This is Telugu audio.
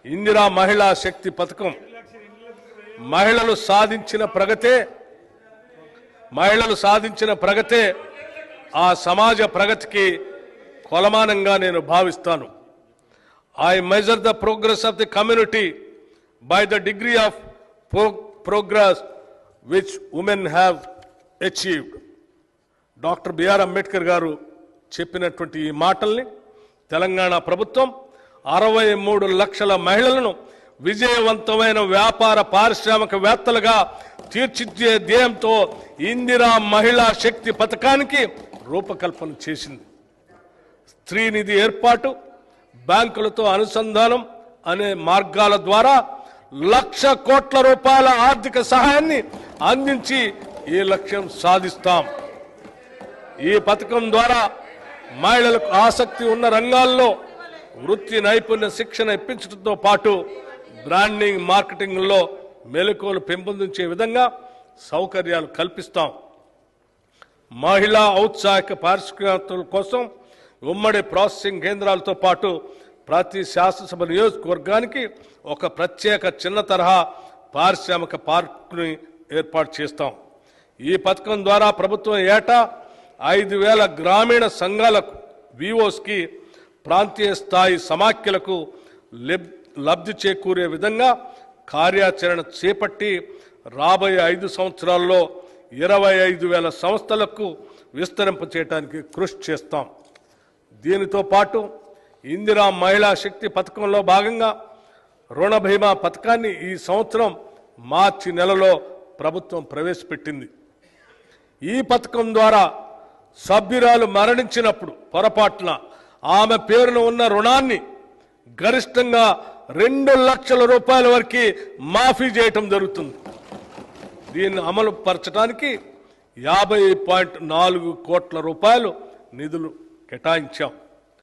ఇందిరా మహిళా శక్తి పథకం మహిళలు సాధించిన ప్రగతే ఆ సమాజ ప్రగతికి కొలమానంగా నేను భావిస్తాను. I measure the progress of the community by the degree of progress which women have achieved. Doctor BR Ambedkar గారు చెప్పినటువంటి ఈ మాటల్ని తెలంగాణ ప్రభుత్వం 63 లక్షల మహిళలను విజయవంతమైన వ్యాపార పారిశ్రామికవేత్తలుగా తీర్చిదిద్దే ధ్యేయంతో ఇందిరా మహిళా శక్తి పథకానికి రూపకల్పన చేసింది. స్త్రీ నిధి ఏర్పాటు, బ్యాంకులతో అనుసంధానం అనే మార్గాల ద్వారా 1,00,000 కోట్ల రూపాయల ఆర్థిక సహాయాన్ని అందించి ఈ లక్ష్యం సాధిస్తాం. ఈ పథకం ద్వారా మహిళలకు ఆసక్తి ఉన్న రంగాల్లో వృత్తి నైపుణ్య శిక్షణ ఇప్పించడంతో పాటు బ్రాండింగ్, మార్కెటింగ్లో మెలకువలు పెంపొందించే విధంగా సౌకర్యాలు కల్పిస్తాం. మహిళా ఔత్సాహిక పారిశ్రామికవేత్తల కోసం ఉమ్మడి ప్రాసెసింగ్ కేంద్రాలతో పాటు ప్రతి శాసనసభ నియోజకవర్గానికి ఒక ప్రత్యేక చిన్న తరహా పారిశ్రామిక పార్కుని ఏర్పాటు చేస్తాం. ఈ పథకం ద్వారా ప్రభుత్వం ఏటా 5,000 గ్రామీణ సంఘాలకు, వివోస్కి, ప్రాంతీయ స్థాయి సమాఖ్యలకు లబ్ధి చేకూరే విధంగా కార్యాచరణ చేపట్టి రాబోయే 5 సంవత్సరాల్లో 25,000 సంస్థలకు విస్తరింపచేయడానికి కృషి చేస్తాం. దీనితో పాటు ఇందిరా మహిళా శక్తి పథకంలో భాగంగా రుణ బీమా పథకాన్ని ఈ సంవత్సరం మార్చి నెలలో ప్రభుత్వం ప్రవేశపెట్టింది. ఈ పథకం ద్వారా సభ్యురాలు మరణించినప్పుడు పొరపాటున ఆమె పేరున ఉన్న రుణాన్ని గరిష్టంగా 2 లక్షల రూపాయల వరకు మాఫీ చేయటం జరుగుతుంది. దీన్ని అమలు పరచడానికి 50.4 కోట్ల రూపాయలు నిధులు కేటాయించాం.